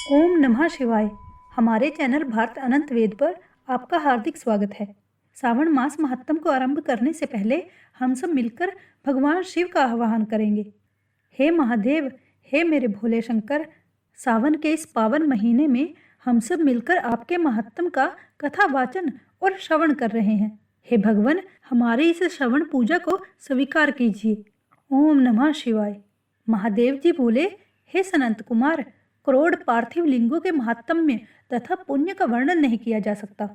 ओम नमः शिवाय। हमारे चैनल भारत अनंत वेद पर आपका हार्दिक स्वागत है। श्रावण मास महात्म को आरंभ करने से पहले हम सब मिलकर भगवान शिव का आह्वान करेंगे। हे महादेव, हे मेरे भोले शंकर, सावन के इस पावन महीने में हम सब मिलकर आपके महात्म का कथा वाचन और श्रवण कर रहे हैं। हे भगवान, हमारी इस श्रवण पूजा को स्वीकार कीजिए। ओम नमः शिवाय। महादेव जी बोले, हे सनंत कुमार, करोड़ पार्थिव लिंगों के महात्म्य तथा पुण्य का वर्णन नहीं किया जा सकता।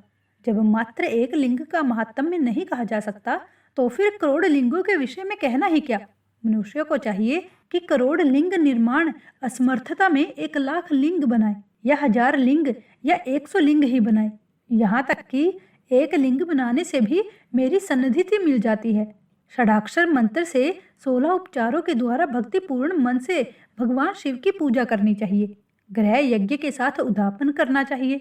जब मात्र एक लिंग का महात्म्य नहीं कहा जा सकता तो फिर करोड़ लिंगों के विषय में कहना ही क्या। मनुष्य को चाहिए कि करोड़ लिंग निर्माण असमर्थता में 1,00,000 लिंग बनाए या 1000 लिंग या 100 लिंग ही बनाए। यहाँ तक कि एक लिंग बनाने से भी मेरी सन्निधि मिल जाती है। षडाक्षर मंत्र से 16 उपचारों के द्वारा भक्तिपूर्ण मन से भगवान शिव की पूजा करनी चाहिए। ग्रह यज्ञ के साथ उद्यापन करना चाहिए।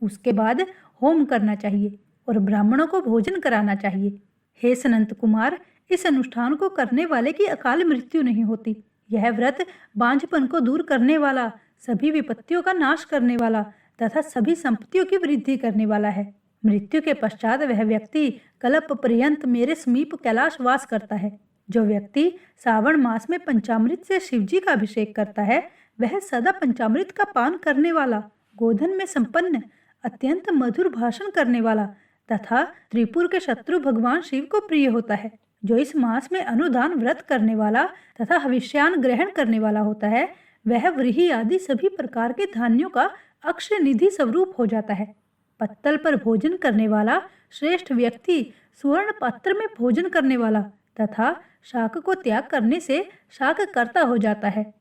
उसके बाद होम करना चाहिए और ब्राह्मणों को भोजन कराना चाहिए। हे सनंत कुमार, इस अनुष्ठान को करने वाले की अकाल मृत्यु नहीं होती। यह व्रत बांझपन को दूर करने वाला, सभी विपत्तियों का नाश करने वाला तथा सभी संपत्तियों की वृद्धि करने वाला है। मृत्यु के पश्चात वह व्यक्ति कल्प पर्यंत मेरे समीप कैलाश वास करता है। जो व्यक्ति श्रावण मास में पंचामृत से शिवजी का अभिषेक करता है, वह सदा पंचामृत का पान करने वाला, गोधन में संपन्न, अत्यंत मधुर भाषण करने वाला तथा त्रिपुर के शत्रु भगवान शिव को प्रिय होता है। जो इस मास में अनुदान व्रत करने वाला तथा हविष्यान ग्रहण करने वाला होता है, वह व्रीहि आदि सभी प्रकार के धान्यों का अक्षय निधि स्वरूप हो जाता है। पत्तल पर भोजन करने वाला श्रेष्ठ व्यक्ति स्वर्ण पात्र में भोजन करने वाला तथा शाक को त्याग करने से शाक कर्ता हो जाता है।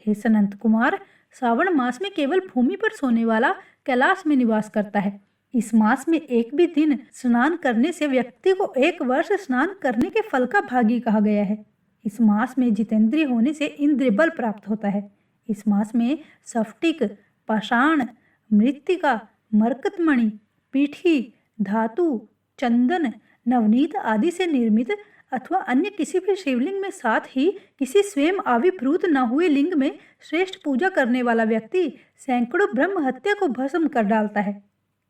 हे सनंत कुमार, श्रावण मास में केवल भूमि पर सोने वाला कैलाश में निवास करता है। इस मास में एक भी दिन स्नान करने से व्यक्ति को 1 वर्ष स्नान करने के फल का भागी कहा गया है। इस मास में जितेंद्रिय होने से इंद्रिय बल प्राप्त होता है। इस मास में स्फटिक, पाषाण, मृत्तिका, मरकतमणि, पीठी, धातु, चंदन, नवनीत आदि से निर्मित अथवा अन्य किसी भी शिवलिंग में, साथ ही किसी स्वयं आविर्भूत न हुए लिंग में श्रेष्ठ पूजा करने वाला व्यक्ति सैकड़ों ब्रह्म हत्या को भस्म कर डालता है।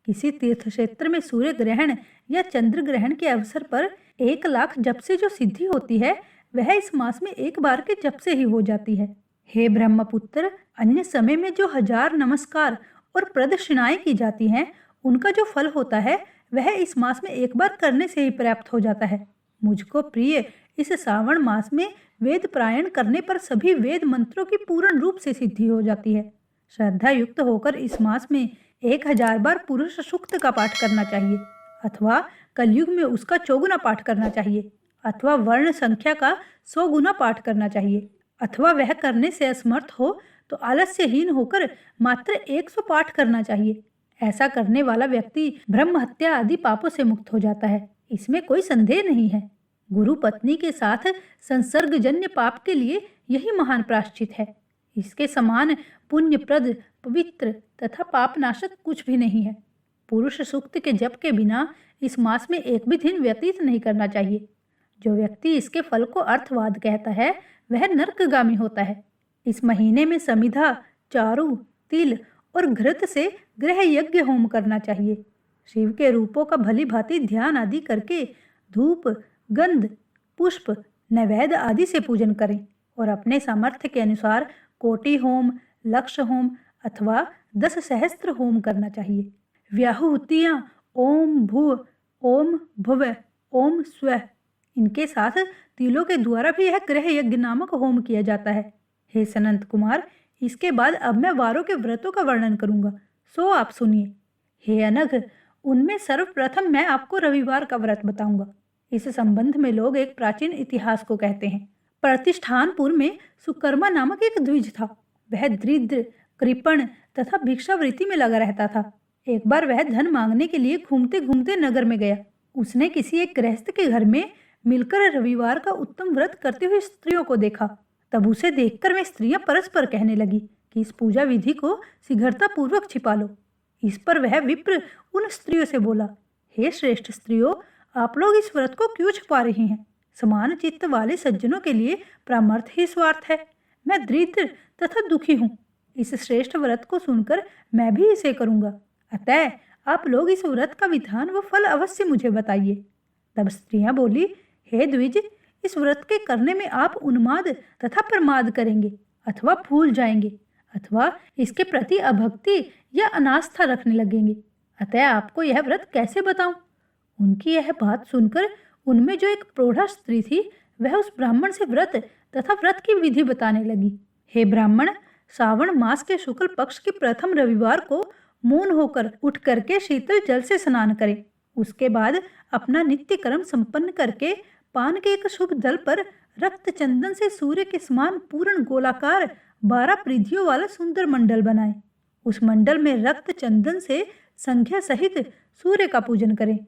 किसी तीर्थ क्षेत्र में सूर्य ग्रहण या चंद्र ग्रहण के अवसर पर 1,00,000 जप से जो सिद्धि होती है, वह इस मास में एक बार के जप से ही हो जाती है। हे ब्रह्मपुत्र, अन्य समय में जो 1000 नमस्कार और प्रदक्षिणाएं की जाती हैं, उनका जो फल होता है वह इस मास में एक बार करने से ही प्राप्त हो जाता है। मुझको प्रिय इस श्रावण मास में वेद पारायण करने पर सभी वेद मंत्रों की पूर्ण रूप से सिद्धि हो जाती है। श्रद्धा युक्त होकर इस मास में 1000 बार पुरुष सूक्त का पाठ करना चाहिए अथवा कलयुग में उसका 4 गुना पाठ करना चाहिए अथवा वर्ण संख्या का 100 गुना पाठ करना चाहिए अथवा वह करने से असमर्थ हो तो आलस्यहीन होकर मात्र 100 पाठ करना चाहिए। ऐसा करने वाला व्यक्ति ब्रह्म हत्या आदि पापों से मुक्त हो जाता है। इसमें कोई संदेह नहीं है। गुरु पत्नी के साथ संसर्गजन्य पाप के लिए यही महान प्रायश्चित है। इसके समान पुण्यप्रद, पवित्र तथा पापनाशक कुछ भी नहीं है। पुरुष सूक्त के जप के बिना इस मास में एक भी दिन व्यतीत नहीं करना चाहिए। जो व्यक्ति इसके फल को अर्थवाद कहता है, वह नरकगामी होता है। इस महीने में समिधा, चारु, तिल और घृत से ग्रह यज्ञ होम करना चाहिए। शिव के रूपों का भली भांति ध्यान आदि करके धूप, गंध, पुष्प, नैवेद्य आदि से पूजन करें और अपने सामर्थ्य के अनुसार कोटि होम, लक्ष होम अथवा 10 सहस्त्र होम करना चाहिए। व्याहुतियाँ ओम भूः, ओम भुवः, ओम स्वः, इनके साथ तिलों के द्वारा भी यह ग्रह यज्ञ नामक होम किया जाता है। हे सनंत कुमार, इसके बाद अब मैं वारों के व्रतों का वर्णन करूंगा, सो आप सुनिए। हे अनघ, उनमें सर्वप्रथम मैं आपको रविवार का व्रत बताऊंगा। इस संबंध में लोग एक प्राचीन इतिहास को कहते हैं। प्रतिष्ठानपुर में सुकर्मा नामक एक द्विज था। वह दरिद्र, कृपण तथा भिक्षावृत्ति में लगा रहता था। एक बार वह धन मांगने के लिए घूमते घूमते नगर में गया। उसने किसी एक गृहस्थ के घर में मिलकर रविवार का उत्तम व्रत करते हुए स्त्रियों को देखा। तब उसे देखकर वे स्त्रियां परस्पर कहने लगी कि इस पूजा विधि को शीघ्रता पूर्वक छिपा लो। इस पर वह विप्र उन स्त्रियों से बोला, हे श्रेष्ठ स्त्रियों, आप लोग इस व्रत को क्यों छुपा रही हैं? समान चित्त वाले सज्जनों के लिए परामर्थ ही स्वार्थ है। मैं दरिद्र तथा दुखी हूँ। इस श्रेष्ठ व्रत को सुनकर मैं भी इसे करूंगा। अतः आप लोग इस व्रत का विधान व फल अवश्य मुझे बताइए। तब स्त्रियां बोली, हे द्विज, इस व्रत के करने में आप उन्माद तथा प्रमाद करेंगे अथवा भूल जाएंगे अथवा इसके प्रति अभक्ति या अनास्था रखने लगेंगे। अतः आपको यह व्रत कैसे बताऊं? उनकी यह बात सुनकर उनमें जो एक प्रौढ़ा स्त्री थी वह उस ब्राह्मण से व्रत तथा व्रत की विधि बताने लगी। हे ब्राह्मण, श्रावण मास के शुक्ल पक्ष के प्रथम रविवार को मौन होकर उठ करके शीतल जल से स्नान करें। उसके बाद अपना नित्य कर्म संपन्न करके पान के एक शुभ दल पर रक्त चंदन से सूर्य के समान पूर्ण गोलाकार 12 परिधियों वाला सुंदर मंडल बनाएं। उस मंडल में रक्त चंदन से संख्या सहित सूर्य का पूजन करें।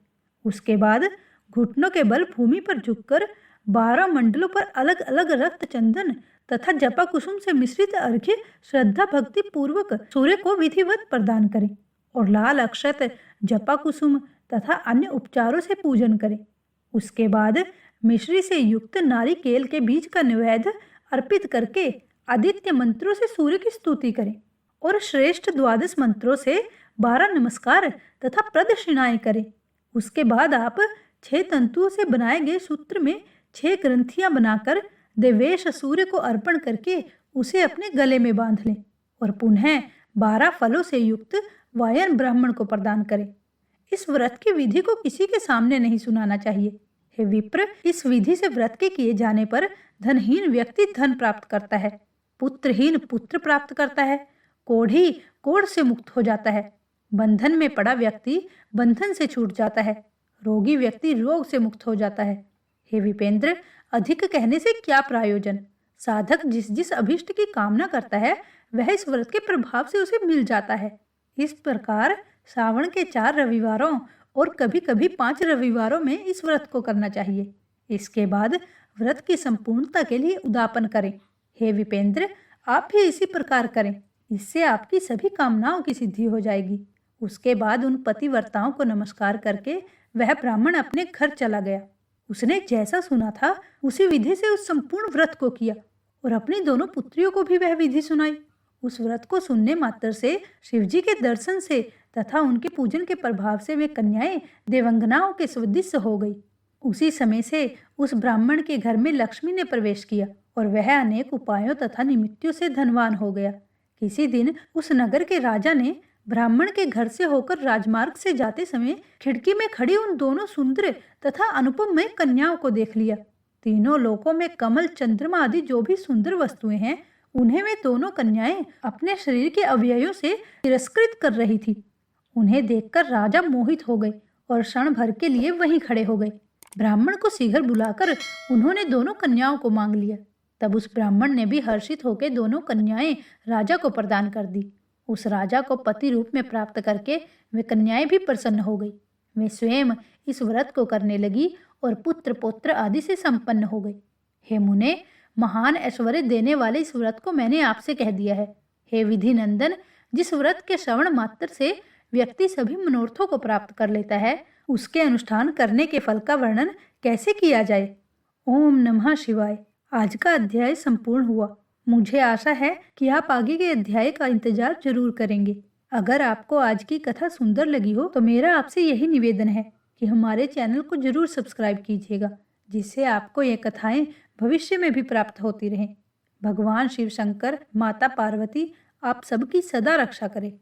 उसके बाद घुटनों के बल भूमि पर झुककर 12 मंडलों पर अलग अलग रक्त चंदन तथा जपा कुसुम से मिश्रित अर्घ्य श्रद्धा भक्ति पूर्वक सूर्य को विधिवत प्रदान करें और लाल अक्षत, जपा कुसुम तथा अन्य उपचारों से पूजन करें। उसके बाद मिश्री से युक्त नारिकेल के बीज का नैवेद्य अर्पित करके आदित्य मंत्रों से सूर्य की स्तुति करें और श्रेष्ठ 12 मंत्रों से 12 नमस्कार तथा प्रदक्षिणाएं करें। उसके बाद आप 6 तंतुओं से बनाए गए सूत्र में 6 ग्रंथियां बनाकर देवेश सूर्य को अर्पण करके उसे अपने गले में बांध लें और पुनः 12 फलों से युक्त वायन ब्राह्मण को प्रदान करें। इस व्रत की विधि को किसी के सामने नहीं सुनाना चाहिए। हे विप्र, इस विधि से व्रत के किए जाने पर धनहीन व्यक्ति धन प्राप्त करता है, पुत्रहीन पुत्र प्राप्त करता है, कोढ़ी कोढ़ से मुक्त हो जाता है, बंधन में पड़ा व्यक्ति बंधन से छूट जाता है, रोगी व्यक्ति रोग से मुक्त हो जाता है। हे विपेंद्र, अधिक कहने से क्या प्रयोजन? साधक जिस जिस अभिष्ट की कामना करता है वह इस व्रत के प्रभाव से उसे मिल जाता है। इस प्रकार श्रावण के 4 रविवारों और कभी कभी 5 रविवारों में इस व्रत को करना चाहिए। इसके बाद व्रत की संपूर्णता के लिए उद्यापन करें। हे विपेंद्र, आप भी इसी प्रकार करें, इससे आपकी सभी कामनाओं की सिद्धि हो जाएगी। उसके बाद उन पतिव्रताओं को नमस्कार करके वह ब्राह्मण अपने घर चला गया। उसने जैसा सुना था उसी विधि से उस संपूर्ण व्रत को किया और अपनी दोनों पुत्रियों को भी वह विधि सुनाई। उस व्रत को सुनने मात्र से शिवजी के दर्शन से तथा उनके पूजन के प्रभाव से वे कन्याएं देवंगनाओं के सदृश हो गई। उसी समय से उस ब्राह्मण के घर में लक्ष्मी ने प्रवेश किया और वह अनेक उपायों तथा निमित्तों से धनवान हो गया। किसी दिन उस नगर के राजा ने ब्राह्मण के घर से होकर राजमार्ग से जाते समय खिड़की में खड़ी उन दोनों सुंदर तथा अनुपमय कन्याओं को देख लिया। तीनों लोकों में कमल, चंद्रमा आदि जो भी सुंदर वस्तुएं हैं उन्हें वे दोनों कन्याएं अपने शरीर के अवयवों से तिरस्कृत कर रही थी। उन्हें देखकर राजा मोहित हो गए और क्षण भर के लिए वहीं खड़े हो गए। ब्राह्मण को शीघ्र बुलाकर उन्होंने दोनों कन्याओं को मांग लिया। तब उस ब्राह्मण ने भी हर्षित होकर दोनों कन्याएं राजा को प्रदान कर दी। उस राजा को पति रूप में प्राप्त करके वे कन्याएं भी प्रसन्न हो गई। वे स्वयं इस व्रत को करने लगी और पुत्र पौत्र आदि से संपन्न हो गई। हे मुने, महान ऐश्वर्य देने वाले इस व्रत को मैंने आपसे कह दिया है। हे विधि नंदन, जिस व्रत के श्रवण मात्र से व्यक्ति सभी मनोरथों को प्राप्त कर लेता है, उसके अनुष्ठान करने के फल का वर्णन कैसे किया जाए? ओम नमः शिवाय। आज का अध्याय संपूर्ण हुआ। मुझे आशा है कि आप आगे के अध्याय का इंतजार जरूर करेंगे। अगर आपको आज की कथा सुंदर लगी हो तो मेरा आपसे यही निवेदन है कि हमारे चैनल को जरूर सब्सक्राइब कीजिएगा, जिससे आपको ये कथाएं भविष्य में भी प्राप्त होती रहें। भगवान शिव शंकर, माता पार्वती आप सबकी सदा रक्षा करें।